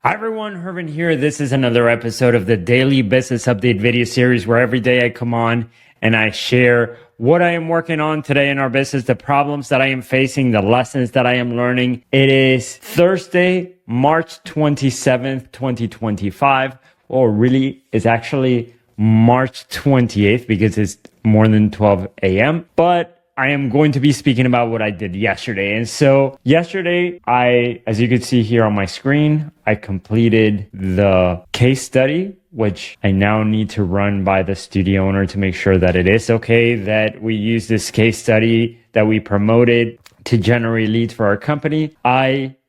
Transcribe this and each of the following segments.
Hi everyone, Herman here. This is another episode of the Daily Business Update video series where every day I come on and I share what I am working on today in our business, the problems that I am facing, the lessons that I am learning. It is Thursday, March 27th, 2025. Or really, it's actually March 28th because it's more than 12 a.m. But I am going to be speaking about what I did yesterday. And so yesterday, as you can see here on my screen, I completed the case study, which I now need to run by the studio owner to make sure that it is okay that we use this case study that we promoted to generate leads for our company.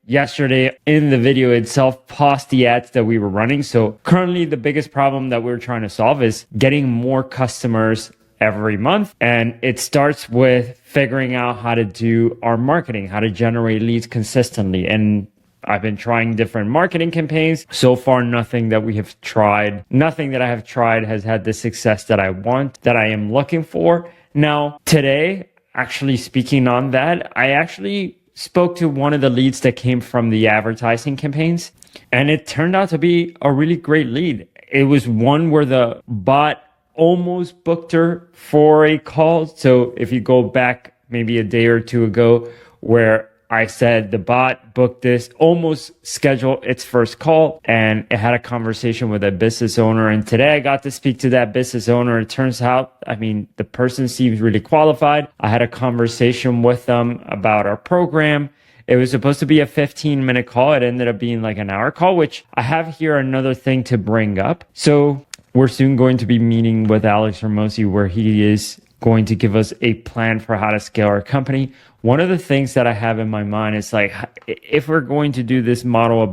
Yesterday in the video itself, paused the ads that we were running. So currently the biggest problem that we're trying to solve is getting more customers every month. And it starts with figuring out how to do our marketing, how to generate leads consistently. And I've been trying different marketing campaigns. So far, nothing that I have tried has had the success that I want, that I am looking for. Now, today, actually speaking on that, I actually spoke to one of the leads that came from the advertising campaigns, and it turned out to be a really great lead. It was one where the bot almost booked her for a call. So if you go back maybe a day or two ago, where I said the bot booked this, almost scheduled its first call, and it had a conversation with a business owner. And today I got to speak to that business owner. It turns out, the person seems really qualified. I had a conversation with them about our program. It was supposed to be a 15-minute call. It ended up being like an hour call, which I have here another thing to bring up. So we're soon going to be meeting with Alex Hormozi, where he is going to give us a plan for how to scale our company. One of the things that I have in my mind is like, if we're going to do this model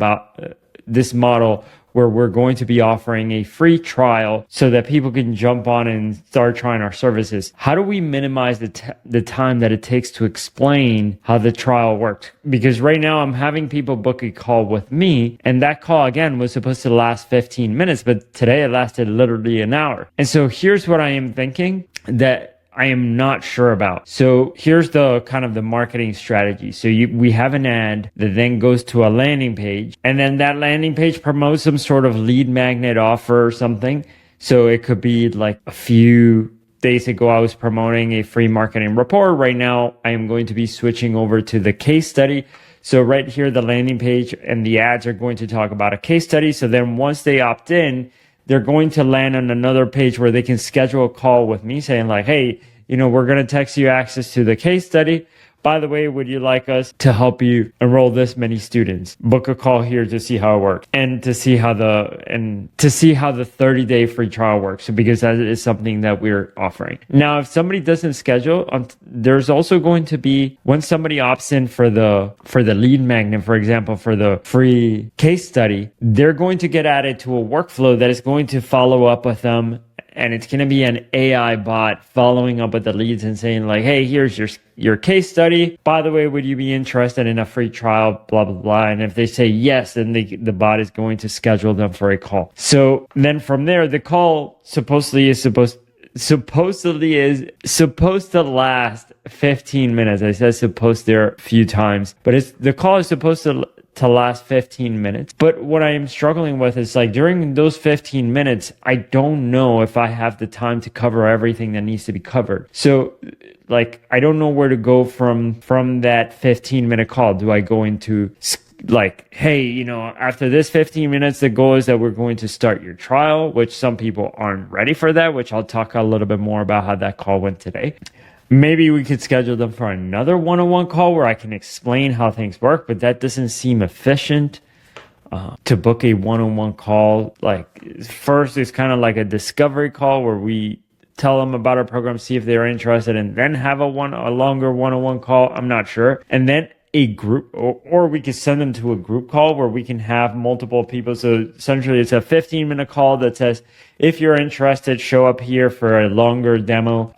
where we're going to be offering a free trial so that people can jump on and start trying our services, how do we minimize the time that it takes to explain how the trial works? Because right now I'm having people book a call with me, and that call again was supposed to last 15 minutes, but today it lasted literally an hour. And so here's what I am thinking that I am not sure about. So here's the kind of the marketing strategy. So we have an ad that then goes to a landing page, and then that landing page promotes some sort of lead magnet offer or something. So it could be like a few days ago, I was promoting a free marketing report. Right now, I am going to be switching over to the case study. So right here, the landing page and the ads are going to talk about a case study. So then once they opt in, they're going to land on another page where they can schedule a call with me saying like, hey, we're going to text you access to the case study. By the way, would you like us to help you enroll this many students? Book a call here to see how it works and to see how the 30-day free trial works, because that is something that we're offering. Now, if somebody doesn't schedule, there's also going to be, when somebody opts in for the lead magnet, for example, for the free case study, they're going to get added to a workflow that is going to follow up with them. And it's going to be an AI bot following up with the leads and saying like, hey, here's your case study. By the way, would you be interested in a free trial? Blah, blah, blah. And if they say yes, then the bot is going to schedule them for a call. So then from there, the call supposedly is supposed to last 15 minutes. I said supposed there a few times, but the call is supposed to last 15 minutes. But what I am struggling with is like during those 15 minutes, I don't know if I have the time to cover everything that needs to be covered. So like, I don't know where to go from that 15-minute call. Do I go into like, hey, after this 15 minutes, the goal is that we're going to start your trial, which some people aren't ready for that, which I'll talk a little bit more about how that call went today. Maybe we could schedule them for another one-on-one call where I can explain how things work, but that doesn't seem efficient to book a one-on-one call. Like first, it's kind of like a discovery call where we tell them about our program, see if they're interested, and then have a longer one-on-one call. I'm not sure. And then a group, or we could send them to a group call where we can have multiple people. So essentially it's a 15-minute call that says, if you're interested, show up here for a longer demo,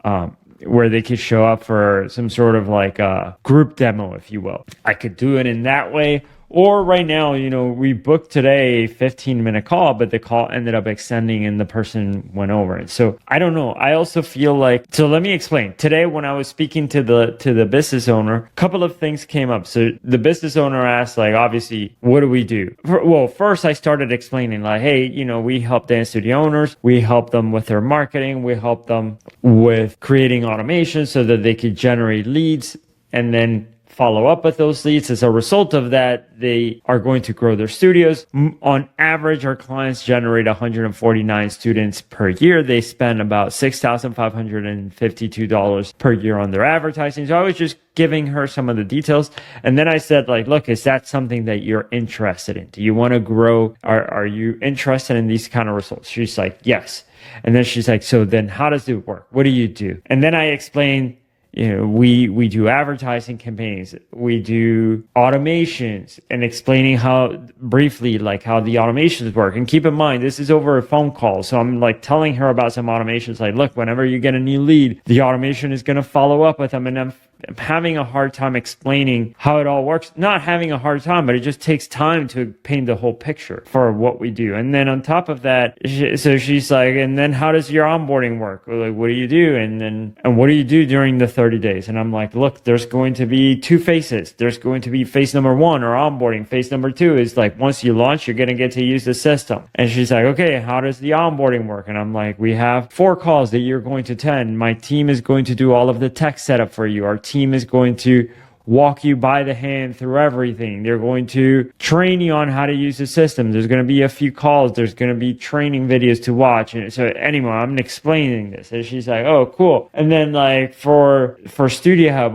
where they could show up for some sort of like a group demo, if you will. I could do it in that way, Or right now, we booked today a 15-minute call, but the call ended up extending and the person went over it. So I don't know. I also feel like, so let me explain. Today, when I was speaking to the business owner, a couple of things came up. So the business owner asked, like, obviously, what do we do? Well, first I started explaining, like, hey, we help dance studio owners. We help them with their marketing. We help them with creating automation so that they could generate leads and then follow up with those leads. As a result of that, they are going to grow their studios. On average, our clients generate 149 students per year. They spend about $6,552 per year on their advertising. So I was just giving her some of the details. And then I said, like, look, is that something that you're interested in? Do you want to grow? Are you interested in these kind of results? She's like, yes. And then she's like, so then how does it work? What do you do? And then I explained, we do advertising campaigns, we do automations, and explaining how briefly, like how the automations work. And keep in mind, this is over a phone call. So I'm like telling her about some automations, like, look, whenever you get a new lead, the automation is going to follow up with them. And I'm having a hard time explaining how it all works. Not having a hard time, but it just takes time to paint the whole picture for what we do. And then on top of that, so she's like, and then how does your onboarding work? Like, what do you do? And what do you do during the 30 days? And I'm like, look, there's going to be two phases. There's going to be phase number one, or onboarding. Phase number two is like, once you launch, you're going to get to use the system. And she's like, okay, how does the onboarding work? And I'm like, we have 4 calls that you're going to attend. My team is going to do all of the tech setup for you. Our team is going to walk you by the hand through everything. They're going to train you on how to use the system. There's going to be a few calls. There's going to be training videos to watch. And so anyway, I'm explaining this. And she's like, oh, cool. And then like for Studio Hub,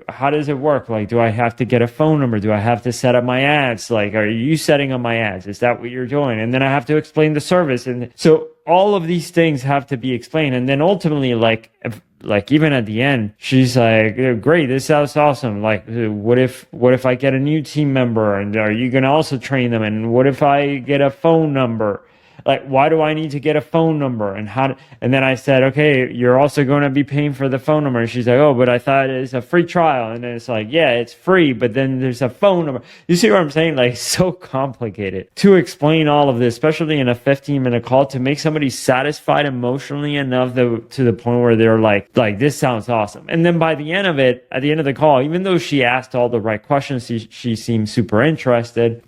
how does it work? Like, do I have to get a phone number? Do I have to set up my ads? Like, are you setting up my ads? Is that what you're doing? And then I have to explain the service. And so all of these things have to be explained. And then ultimately, like even at the end, she's like, great, this sounds awesome. Like, what if I get a new team member, and are you going to also train them? And what if I get a phone number? Like, why do I need to get a phone number? And and then I said, okay, you're also going to be paying for the phone number. And she's like, oh, but I thought it's a free trial. And then it's like, yeah, it's free, but then there's a phone number. You see what I'm saying? Like, so complicated to explain all of this, especially in a 15-minute call, to make somebody satisfied emotionally enough to the point where they're like, this sounds awesome. And then by the end of it, at the end of the call, even though she asked all the right questions, she seemed super interested.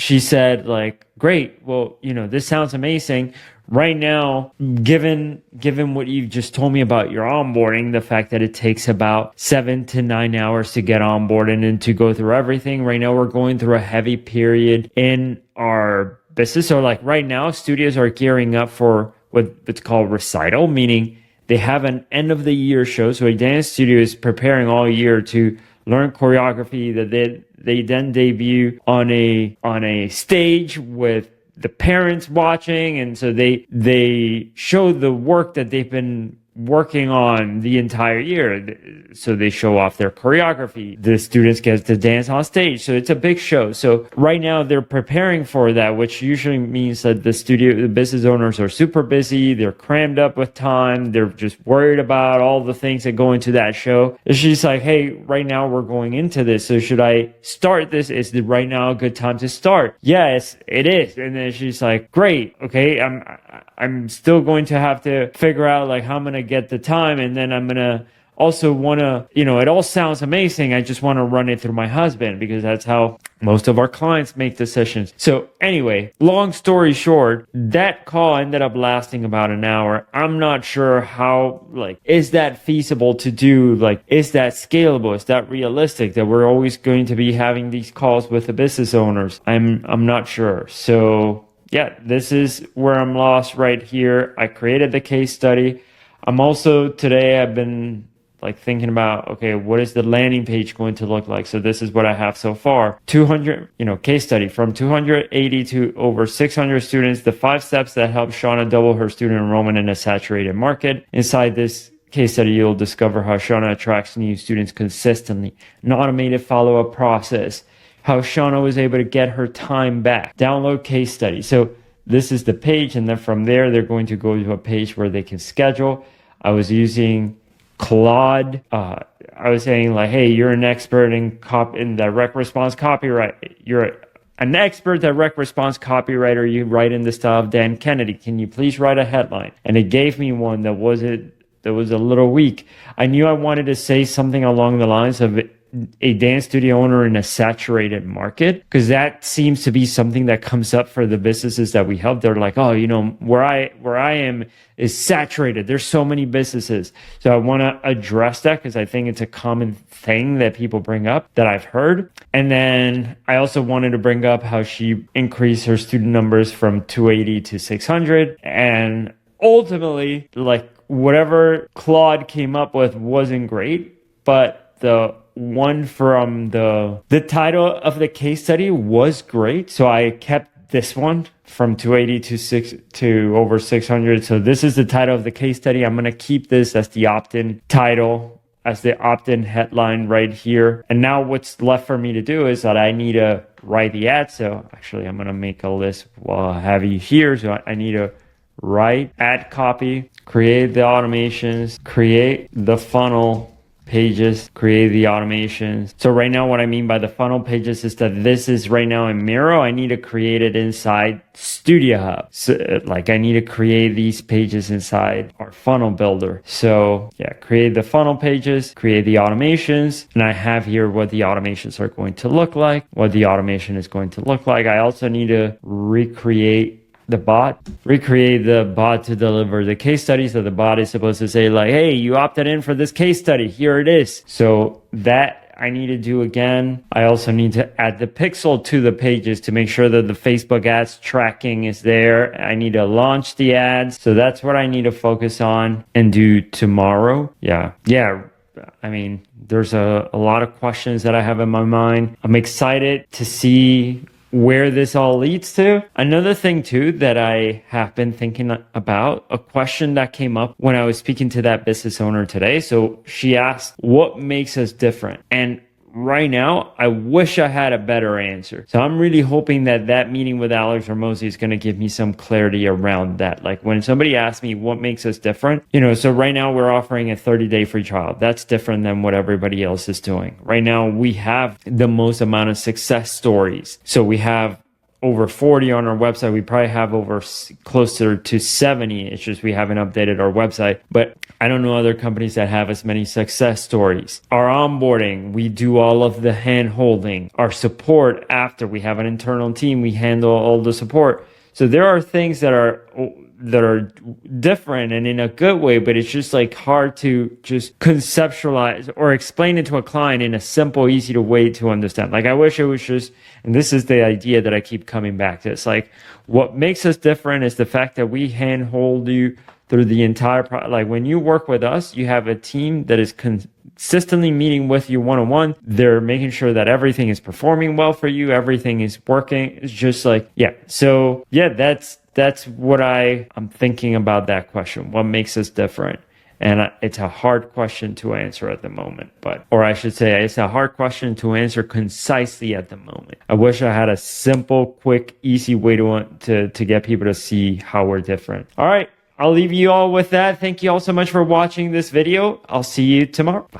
She said, like, great, well, this sounds amazing. Right now, given what you've just told me about your onboarding, the fact that it takes about 7 to 9 hours to get onboarded and to go through everything, right now we're going through a heavy period in our business. So like right now, studios are gearing up for what's called recital, meaning they have an end of the year show. So a dance studio is preparing all year to learn choreography that they then debut on a stage with the parents watching, and so they show the work that they've been working on the entire year. So they show off their choreography. The students get to dance on stage. So it's a big show. So right now they're preparing for that, which usually means that the business owners are super busy. They're crammed up with time. They're just worried about all the things that go into that show. And she's like, hey, right now we're going into this. So should I start this? Is right now a good time to start? Yes, it is. And then she's like, great. Okay. I'm still going to have to figure out like how I'm going to get the time. And then I'm going to also want to, it all sounds amazing. I just want to run it through my husband because that's how most of our clients make decisions. So anyway, long story short, that call ended up lasting about an hour. I'm not sure how, is that feasible to do? Is that scalable? Is that realistic that we're always going to be having these calls with the business owners? I'm not sure. So yeah, this is where I'm lost right here. I created the case study. I'm also, today I've been thinking about, okay, what is the landing page going to look like? So this is what I have so far. 200, case study from 280 to over 600 students, the 5 steps that help Shauna double her student enrollment in a saturated market. Inside this case study, you'll discover how Shauna attracts new students consistently, an automated follow-up process, how Shauna was able to get her time back. Download case study. So this is the page, and then from there, they're going to go to a page where they can schedule. I was using Claude, I was saying like, hey, you're an expert in direct response copyright. You're an expert direct response copywriter. You write in the style of Dan Kennedy. Can you please write a headline? And it gave me one that was a little weak. I knew I wanted to say something along the lines of a dance studio owner in a saturated market, because that seems to be something that comes up for the businesses that we help. They're like, oh, where I am is saturated. There's so many businesses. So I want to address that because I think it's a common thing that people bring up that I've heard. And then I also wanted to bring up how she increased her student numbers from 280 to 600. And ultimately, like, whatever Claude came up with wasn't great, but the one from the title of the case study was great. So I kept this one from 280 to over 600. So this is the title of the case study. I'm going to keep this as the opt-in title, as the opt-in headline right here. And now what's left for me to do is that I need to write the ad. So actually I'm going to make a list while I have you here. So I need to write ad copy, create the automations, create the funnel pages, create the automations. So right now what I mean by the funnel pages is that this is right now in Miro. I need to create it inside Studio Hub. So like I need to create these pages inside our funnel builder. So yeah, create the funnel pages, create the automations, and I have here what the automations are going to look like, what the automation is going to look like. I also need to recreate the bot to deliver the case study. So the bot is supposed to say like, hey, you opted in for this case study. Here it is. So that I need to do again. I also need to add the pixel to the pages to make sure that the Facebook ads tracking is there. I need to launch the ads. So that's what I need to focus on and do tomorrow. Yeah. I mean, there's a lot of questions that I have in my mind. I'm excited to see where this all leads to. Another thing too that I have been thinking about, a question that came up when I was speaking to that business owner today. So she asked, what makes us different? And right now, I wish I had a better answer. So I'm really hoping that meeting with Alex Hormozi is going to give me some clarity around that. Like when somebody asks me what makes us different, so right now we're offering a 30-day free trial. That's different than what everybody else is doing. Right now, we have the most amount of success stories. So we have over 40 on our website. We probably have over closer to 70. It's just we haven't updated our website. But I don't know other companies that have as many success stories. Our onboarding, we do all of the hand holding. Our support after, we have an internal team, we handle all the support. So there are things that are different and in a good way, but it's just like hard to just conceptualize or explain it to a client in a simple, easy way to understand. Like I wish it was just, and this is the idea that I keep coming back to. It's like what makes us different is the fact that we handhold you through the entire like when you work with us, you have a team that is consistently meeting with you one-on-one. They're making sure that everything is performing well for you. Everything is working. It's just like, yeah. So yeah, that's what I'm thinking about that question. What makes us different? And it's a hard question to answer at the moment, or I should say it's a hard question to answer concisely at the moment. I wish I had a simple, quick, easy way to get people to see how we're different. All right. I'll leave you all with that. Thank you all so much for watching this video. I'll see you tomorrow. Bye.